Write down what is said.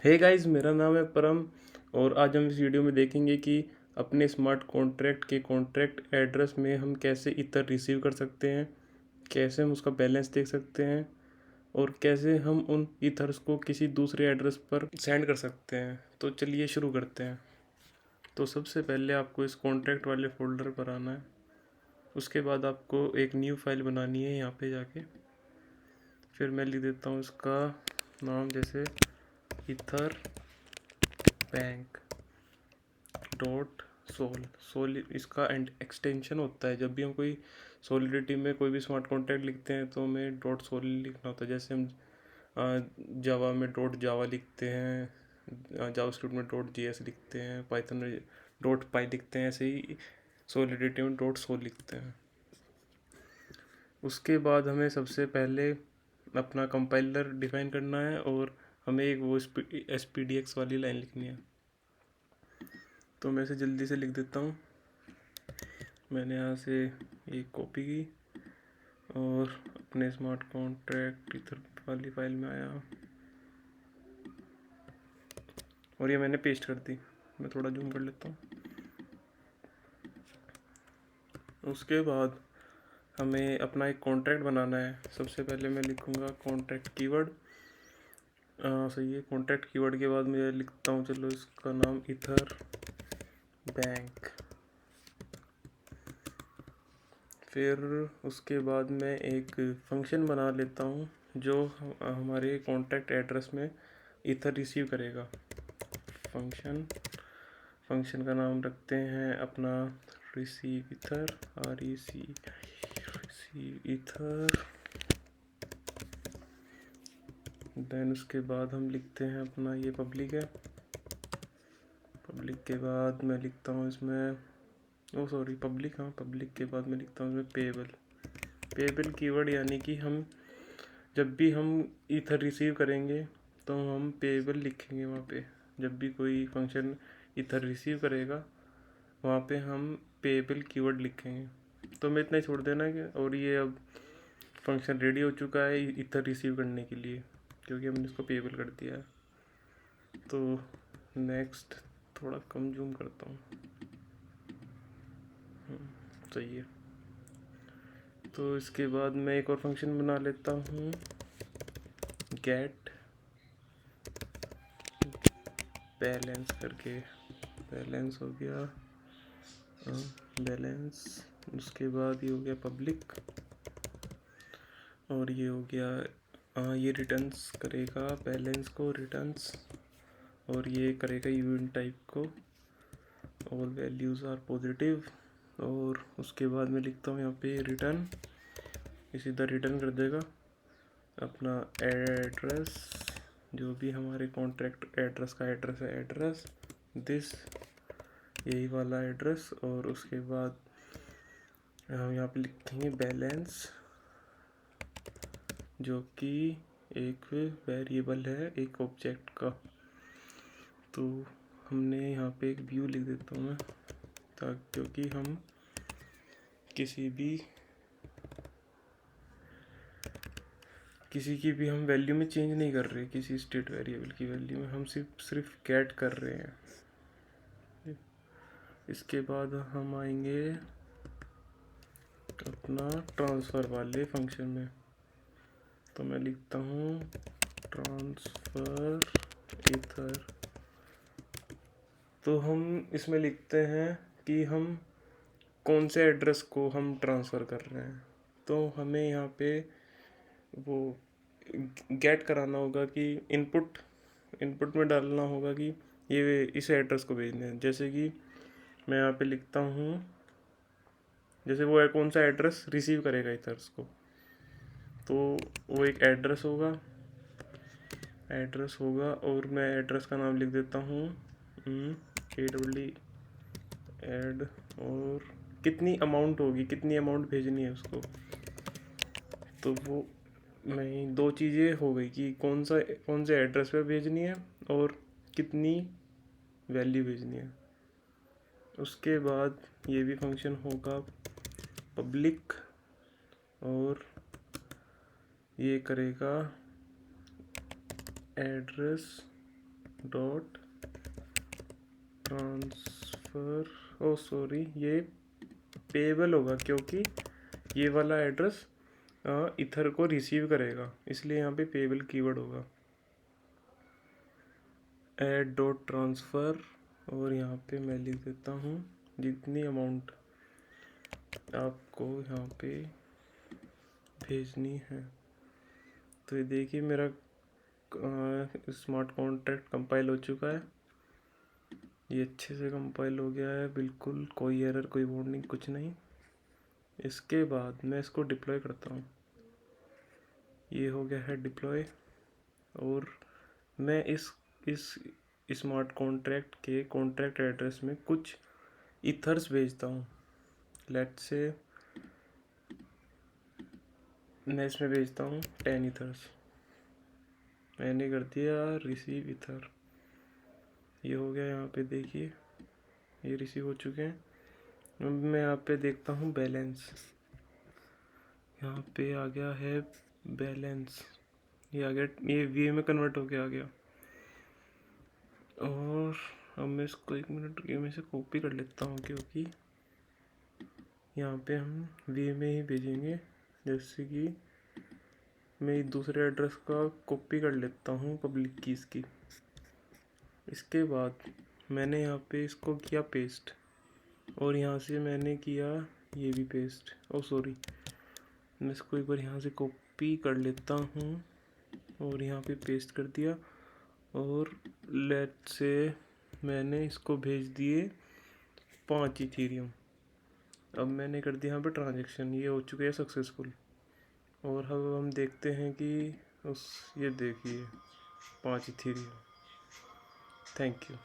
Hey guys, मेरा नाम है परम। और आज हम इस वीडियो में देखेंगे कि अपने स्मार्ट कॉन्ट्रैक्ट के कॉन्ट्रैक्ट एड्रेस में हम कैसे ईथर रिसीव कर सकते हैं, कैसे हम उसका बैलेंस देख सकते हैं और कैसे हम उन ईथर्स को किसी दूसरे एड्रेस पर सेंड कर सकते हैं। तो चलिए शुरू करते हैं। तो सबसे पहले आपको इस कॉन्ट्रैक्ट वाले फोल्डर पर आना है। उसके बाद आपको एक न्यू फाइल बनानी है यहाँ पे जाके। फिर मैं लिख देता हूँ इसका नाम, जैसे ईथर बैंक डॉट सोल इसका एक्सटेंशन होता है। जब भी हम कोई सॉलिडिटी में कोई भी स्मार्ट कॉन्ट्रैक्ट लिखते हैं तो हमें डॉट सोल लिखना होता है। जैसे हम जावा में डॉट जावा लिखते हैं, जावास्क्रिप्ट में डॉट जीएस लिखते हैं, पाइथन में डॉट पाई लिखते हैं, ऐसे ही सॉलिडिटी में डॉट सोल लिखते हैं। उसके बाद हमें सबसे पहले अपना कंपाइलर डिफाइन करना है और हमें एक वो SPDX वाली लाइन लिखनी है। तो मैं इसे जल्दी से लिख देता हूँ। मैंने यहाँ से एक कॉपी की और अपने स्मार्ट कॉन्ट्रैक्ट इधर वाली फाइल में आया और ये मैंने पेस्ट कर दी। मैं थोड़ा जूम कर लेता हूँ। उसके बाद हमें अपना एक कॉन्ट्रैक्ट बनाना है। सबसे पहले मैं लिखूँगा कॉन्ट्रैक्ट कीवर्ड। सही है। कॉन्ट्रैक्ट कीवर्ड के बाद मैं लिखता हूँ, चलो इसका नाम ईथर बैंक। फिर उसके बाद मैं एक फंक्शन बना लेता हूँ जो हमारे कॉन्टैक्ट एड्रेस में ईथर रिसीव करेगा। फंक्शन का नाम रखते हैं अपना receive ether, receive ether. Then उसके बाद हम लिखते हैं अपना, ये पब्लिक है। पब्लिक के बाद मैं लिखता हूँ इसमें पब्लिक के बाद मैं लिखता हूँ इसमें पेएबल कीवर्ड, यानी कि हम जब भी हम ईथर रिसीव करेंगे तो हम पेएबल लिखेंगे वहाँ पे। जब भी कोई फंक्शन ईथर रिसीव करेगा वहाँ पे हम पेएबल कीवर्ड लिखेंगे। तो मैं इतना ही छोड़ देना कि, और ये अब फंक्शन रेडी हो चुका है ईथर रिसीव करने के लिए, क्योंकि हमने इसको पेएबल कर दिया है। तो नेक्स्ट, थोड़ा कम जूम करता हूँ। सही है। तो इसके बाद मैं एक और फंक्शन बना लेता हूँ, गेट बैलेंस करके। बैलेंस हो गया, बैलेंस। उसके बाद ये हो गया पब्लिक, और ये हो गया ये रिटर्न्स करेगा बैलेंस को, रिटर्न्स, और ये करेगा यूनिट टाइप को, और वैल्यूज़ आर पॉजिटिव। और उसके बाद मैं लिखता हूँ यहाँ पे रिटर्न, इसी तरह रिटर्न कर देगा अपना एड्रेस, जो भी हमारे कॉन्ट्रैक्ट एड्रेस का एड्रेस है, एड्रेस दिस, यही वाला एड्रेस। और उसके बाद हम यहाँ पे लिखेंगे बैलेंस, जो कि एक वेरिएबल है एक ऑब्जेक्ट का। तो हमने यहाँ पे एक व्यू लिख देता हूँ मैं, ताकि क्योंकि हम किसी की भी हम वैल्यू में चेंज नहीं कर रहे, किसी स्टेट वेरिएबल की वैल्यू में हम सिर्फ गेट कर रहे हैं। इसके बाद हम आएंगे अपना ट्रांसफ़र वाले फंक्शन में। तो मैं लिखता हूँ ट्रांसफ़र ईथर। तो हम इसमें लिखते हैं कि हम कौन से एड्रेस को हम ट्रांसफ़र कर रहे हैं। तो हमें यहाँ पे वो गेट कराना होगा कि इनपुट में डालना होगा कि ये इस एड्रेस को भेजना है। जैसे कि मैं यहाँ पे लिखता हूँ, जैसे वो कौन सा एड्रेस रिसीव करेगा ईथर्स को, तो वो एक एड्रेस होगा और मैं एड्रेस का नाम लिख देता हूँ AWD एड, और कितनी अमाउंट भेजनी है उसको। तो वो नहीं, दो चीज़ें हो गई कि कौन से एड्रेस पे भेजनी है और कितनी वैल्यू भेजनी है। उसके बाद ये भी फंक्शन होगा पब्लिक, और ये करेगा एड्रेस डॉट ट्रांसफ़र, ओ सॉरी, ये पेएबल होगा क्योंकि ये वाला एड्रेस इथर को रिसीव करेगा, इसलिए यहाँ पे पेएबल कीवर्ड होगा। ऐड डॉट ट्रांसफ़र, और यहाँ पे मैं लिख देता हूँ जितनी अमाउंट आपको यहाँ पे भेजनी है। तो ये देखिए मेरा स्मार्ट कॉन्ट्रैक्ट कंपाइल हो चुका है। ये अच्छे से कंपाइल हो गया है, बिल्कुल कोई एरर, कोई वार्निंग, कुछ नहीं। इसके बाद मैं इसको डिप्लॉय करता हूँ। ये हो गया है डिप्लॉय, और मैं इस स्मार्ट कॉन्ट्रैक्ट के कॉन्ट्रैक्ट एड्रेस में कुछ इथर्स भेजता हूँ। लेट्स से मैं इसमें भेजता हूँ 10 इथर्स। मैंने कर दिया रिसीव इथर। ये हो गया, यहाँ पे देखिए ये रिसीव हो चुके हैं। अब मैं यहाँ पे देखता हूँ बैलेंस, यहाँ पे आ गया है बैलेंस, ये आ गया, ये वी में कन्वर्ट होके आ गया। और अब मैं इसको 1 मिनट के में से कॉपी कर लेता हूँ, क्योंकि यहाँ पे हम वी में ही भेजेंगे। जैसे कि मैं दूसरे एड्रेस का कॉपी कर लेता हूँ पब्लिक की इसकी। इसके बाद मैंने यहाँ पे इसको किया पेस्ट, और यहाँ से मैंने किया ये भी पेस्ट। ओ सॉरी, मैं इसको एक बार यहाँ से कॉपी कर लेता हूँ और यहाँ पे पेस्ट कर दिया। और लेट से मैंने इसको भेज दिए 5 इथेरियम। अब मैंने कर दिया यहाँ पे ट्रांजेक्शन, ये हो चुके हैं सक्सेसफुल। और अब हम देखते हैं कि ये देखिए 5 इथेरियम। Thank you.